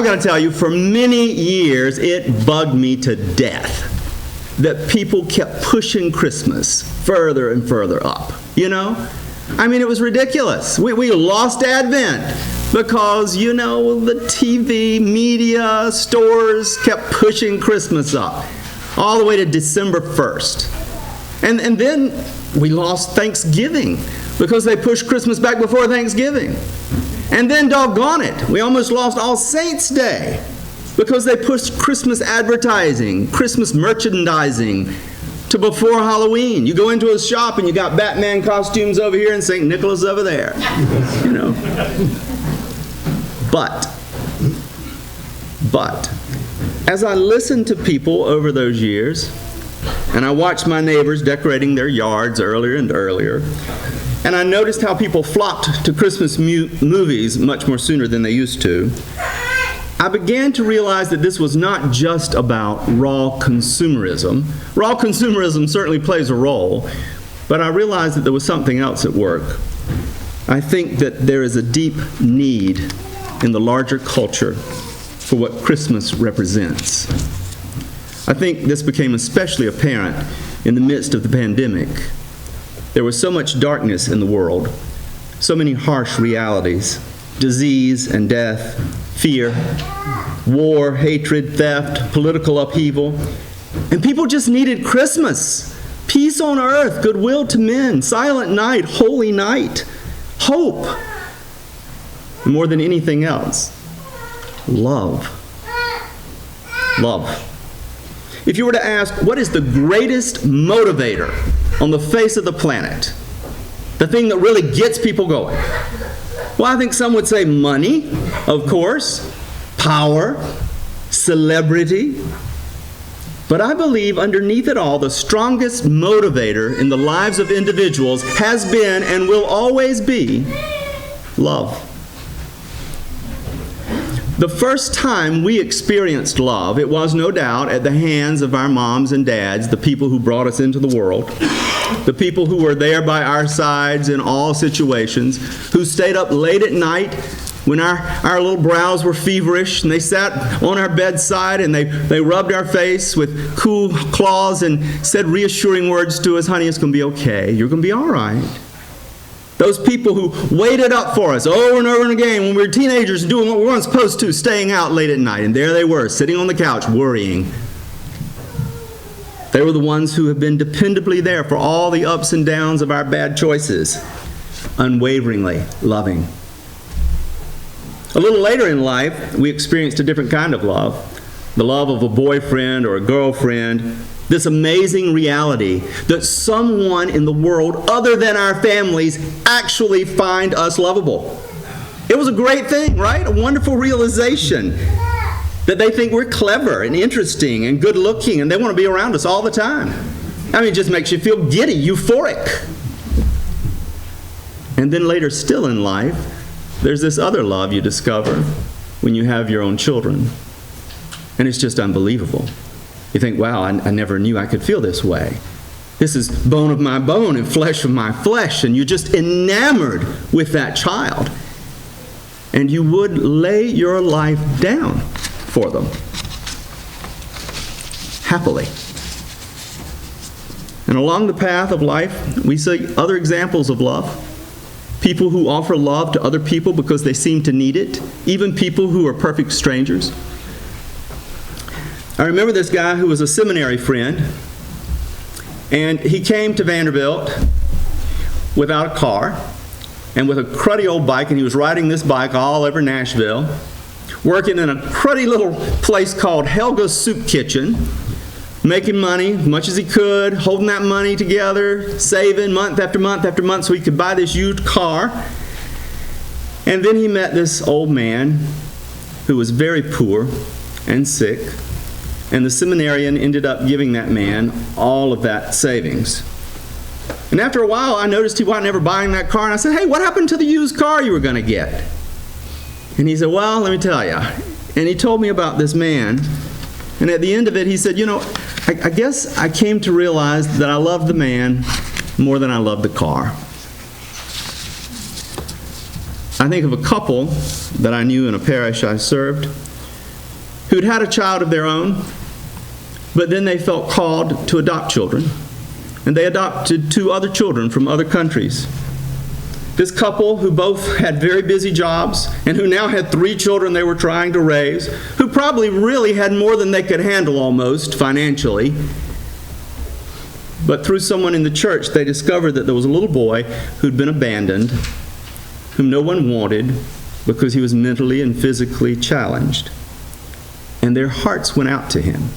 I've got to tell you, for many years, it bugged me to death that people kept pushing Christmas further and further up, you know? I mean, it was ridiculous. We lost Advent because, you know, the TV, media, stores kept pushing Christmas up all the way to December 1st. And then we lost Thanksgiving because they pushed Christmas back before Thanksgiving. And then, doggone it, we almost lost All Saints' Day because they pushed Christmas advertising, Christmas merchandising to before Halloween. You go into a shop and you got Batman costumes over here and St. Nicholas over there, you know. But, as I listened to people over those years, and I watched my neighbors decorating their yards earlier and earlier, and I noticed how people flocked to Christmas movies much more sooner than they used to, I began to realize that this was not just about raw consumerism. Raw consumerism certainly plays a role, but I realized that there was something else at work. I think that there is a deep need in the larger culture for what Christmas represents. I think this became especially apparent in the midst of the pandemic. There was so much darkness in the world, so many harsh realities, disease and death, fear, war, hatred, theft, political upheaval. And people just needed Christmas. Peace on earth, goodwill to men, silent night, holy night, hope. And more than anything else, love. Love. If you were to ask, what is the greatest motivator on the face of the planet? The thing that really gets people going? Well, I think some would say money, of course, power, celebrity. But I believe underneath it all, the strongest motivator in the lives of individuals has been and will always be love. The first time we experienced love, it was no doubt at the hands of our moms and dads, the people who brought us into the world, the people who were there by our sides in all situations, who stayed up late at night when our little brows were feverish, and they sat on our bedside and they rubbed our face with cool claws and said reassuring words to us, honey, it's going to be okay, you're going to be all right. Those people who waited up for us over and over and again when we were teenagers doing what we weren't supposed to, staying out late at night. And there they were, sitting on the couch, worrying. They were the ones who have been dependably there for all the ups and downs of our bad choices, unwaveringly loving. A little later in life, we experienced a different kind of love. The love of a boyfriend or a girlfriend. This amazing reality that someone in the world other than our families actually find us lovable. It was a great thing, right? A wonderful realization that they think we're clever and interesting and good looking and they want to be around us all the time. I mean, it just makes you feel giddy, euphoric. And then later still in life, there's this other love you discover when you have your own children. And it's just unbelievable. You think, wow, I never knew I could feel this way. This is bone of my bone and flesh of my flesh, and you're just enamored with that child. And you would lay your life down for them. Happily. And along the path of life, we see other examples of love. People who offer love to other people because they seem to need it. Even people who are perfect strangers. I remember this guy who was a seminary friend, and he came to Vanderbilt without a car and with a cruddy old bike, and he was riding this bike all over Nashville, working in a cruddy little place called Helga's Soup Kitchen, making money as much as he could, holding that money together, saving month after month after month so he could buy this used car. And then he met this old man who was very poor and sick. And the seminarian ended up giving that man all of that savings. And after a while, I noticed he wasn't ever buying that car. And I said, hey, what happened to the used car you were going to get? And he said, well, let me tell you. And he told me about this man. And at the end of it, he said, you know, I guess I came to realize that I loved the man more than I loved the car. I think of a couple that I knew in a parish I served. who'd had a child of their own, but then they felt called to adopt children. And they adopted 2 other children from other countries. This couple, who both had very busy jobs and who now had 3 children they were trying to raise, who probably really had more than they could handle almost financially. But through someone in the church, they discovered that there was a little boy who'd been abandoned, whom no one wanted because he was mentally and physically challenged. And their hearts went out to him.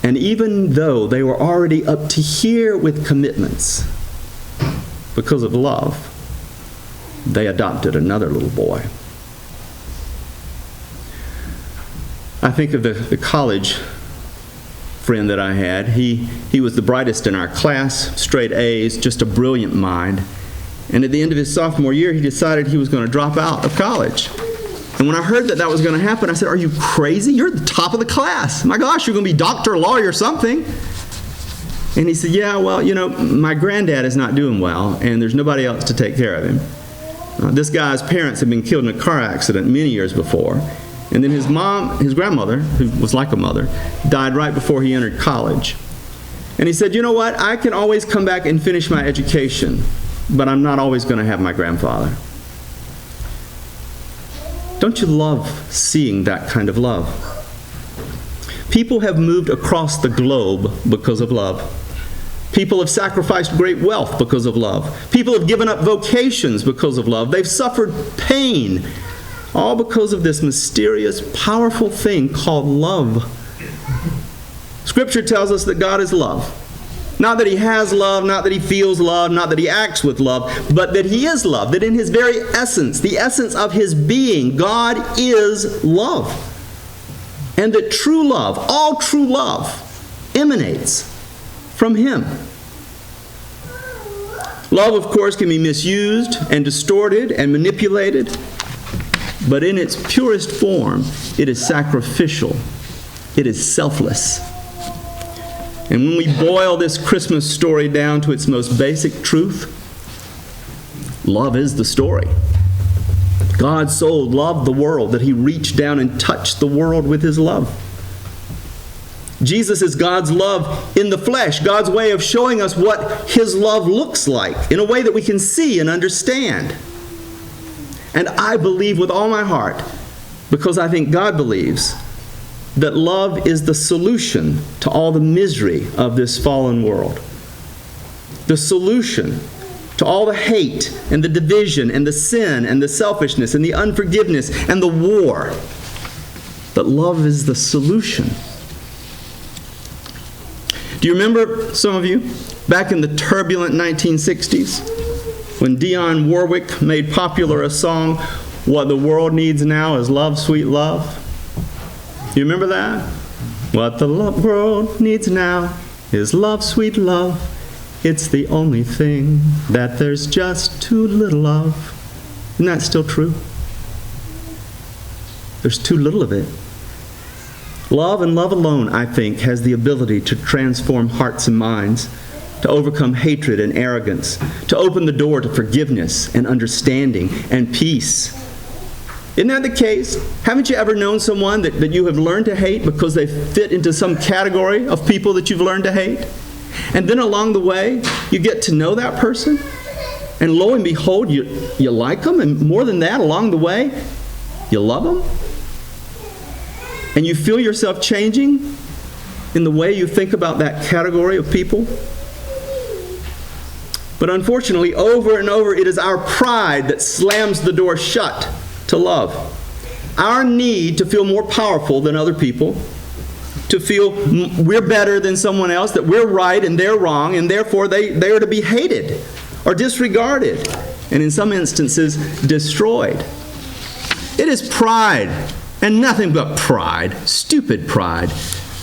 And even though they were already up to here with commitments, because of love, they adopted another little boy. I think of the college friend that I had. He was the brightest in our class, straight A's, just a brilliant mind. And at the end of his sophomore year, he decided he was going to drop out of college. And when I heard that was going to happen, I said, "Are you crazy? You're at the top of the class. My gosh, you're going to be doctor, lawyer, something." And he said, "Yeah, well, my granddad is not doing well, and there's nobody else to take care of him. This guy's parents had been killed in a car accident many years before. And then his grandmother, who was like a mother, died right before he entered college. And he said, you know what? I can always come back and finish my education, but I'm not always going to have my grandfather." Don't you love seeing that kind of love? People have moved across the globe because of love. People have sacrificed great wealth because of love. People have given up vocations because of love. They've suffered pain, all because of this mysterious, powerful thing called love. Scripture tells us that God is love. Not that he has love, not that he feels love, not that he acts with love, but that he is love, that in his very essence, the essence of his being, God is love. And that true love, all true love, emanates from him. Love, of course, can be misused and distorted and manipulated, but in its purest form, it is sacrificial. It is selfless. And when we boil this Christmas story down to its most basic truth, love is the story. God so loved the world that he reached down and touched the world with his love. Jesus is God's love in the flesh, God's way of showing us what his love looks like in a way that we can see and understand. And I believe with all my heart, because I think God believes, that love is the solution to all the misery of this fallen world. The solution to all the hate and the division and the sin and the selfishness and the unforgiveness and the war. But love is the solution. Do you remember, some of you, back in the turbulent 1960s, when Dionne Warwick made popular a song, "What the World Needs Now is Love, Sweet Love"? You remember that? What the world needs now is love, sweet love. It's the only thing that there's just too little of. Isn't that still true? There's too little of it. Love and love alone, I think, has the ability to transform hearts and minds, to overcome hatred and arrogance, to open the door to forgiveness and understanding and peace. Isn't that the case? Haven't you ever known someone that you have learned to hate because they fit into some category of people that you've learned to hate? And then along the way, you get to know that person, and lo and behold, you like them, and more than that, along the way, you love them? And you feel yourself changing in the way you think about that category of people? But unfortunately, over and over, it is our pride that slams the door shut to love. Our need to feel more powerful than other people, to feel we're better than someone else, that we're right and they're wrong, and therefore they are to be hated or disregarded, and in some instances, destroyed. It is pride, and nothing but pride, stupid pride,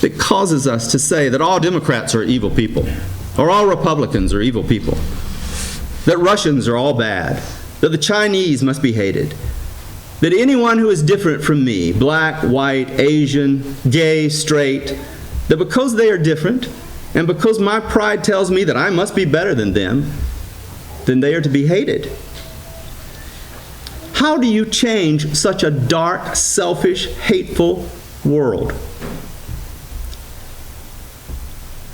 that causes us to say that all Democrats are evil people, or all Republicans are evil people, that Russians are all bad, that the Chinese must be hated, that anyone who is different from me, black, white, Asian, gay, straight, that because they are different, and because my pride tells me that I must be better than them, then they are to be hated. How do you change such a dark, selfish, hateful world.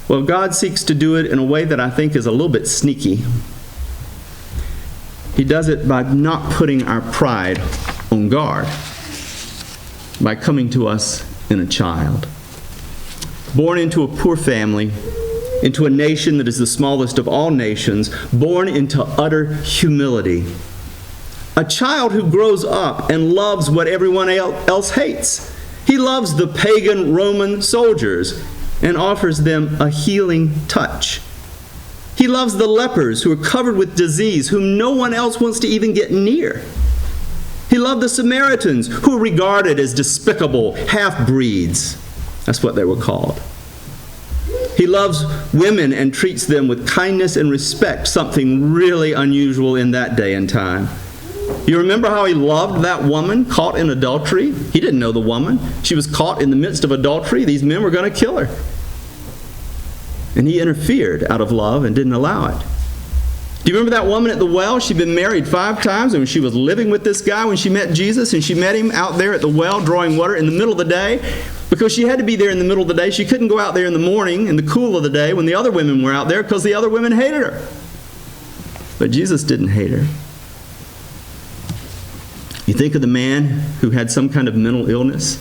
Well, God seeks to do it in a way that I think is a little bit sneaky. He does it by not putting our pride on guard, by coming to us in a child. Born into a poor family, into a nation that is the smallest of all nations, born into utter humility. A child who grows up and loves what everyone else hates. He loves the pagan Roman soldiers and offers them a healing touch. He loves the lepers who are covered with disease, whom no one else wants to even get near. He loved the Samaritans, who were regarded as despicable half-breeds. That's what they were called. He loves women and treats them with kindness and respect, something really unusual in that day and time. You remember how he loved that woman caught in adultery? He didn't know the woman. She was caught in the midst of adultery. These men were going to kill her. And he interfered out of love and didn't allow it. Do you remember that woman at the well? She'd been married 5 times, and she was living with this guy when she met Jesus, and she met him out there at the well drawing water in the middle of the day. Because she had to be there in the middle of the day. She couldn't go out there in the morning, in the cool of the day, when the other women were out there, because the other women hated her. But Jesus didn't hate her. You think of the man who had some kind of mental illness,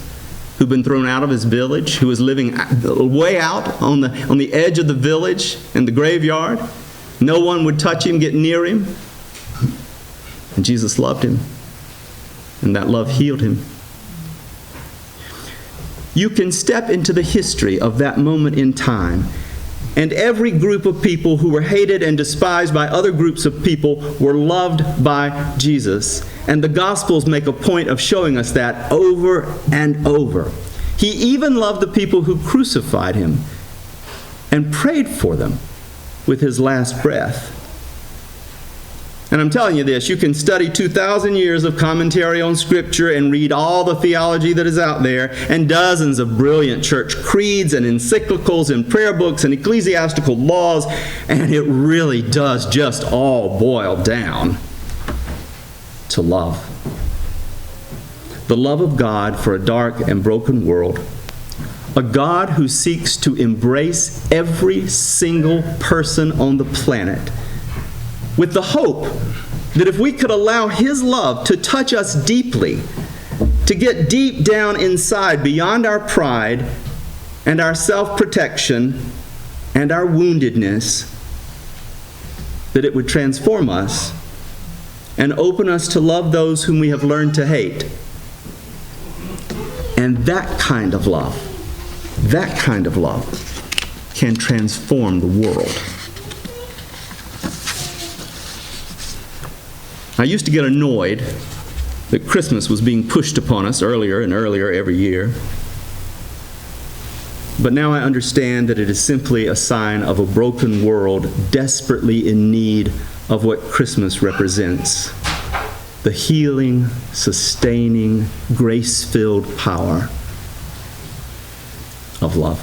who'd been thrown out of his village, who was living way out on the edge of the village in the graveyard. No one would touch him, get near him. And Jesus loved him. And that love healed him. You can step into the history of that moment in time, and every group of people who were hated and despised by other groups of people were loved by Jesus. And the Gospels make a point of showing us that over and over. He even loved the people who crucified him and prayed for them with his last breath. And I'm telling you this, you can study 2,000 years of commentary on Scripture and read all the theology that is out there, and dozens of brilliant church creeds and encyclicals and prayer books and ecclesiastical laws, and it really does just all boil down to love. The love of God for a dark and broken world. A God who seeks to embrace every single person on the planet, with the hope that if we could allow His love to touch us deeply, to get deep down inside beyond our pride and our self-protection and our woundedness, that it would transform us and open us to love those whom we have learned to hate. And that kind of love can transform the world. I used to get annoyed that Christmas was being pushed upon us earlier and earlier every year. But now I understand that it is simply a sign of a broken world desperately in need of what Christmas represents: the healing, sustaining, grace-filled power of love.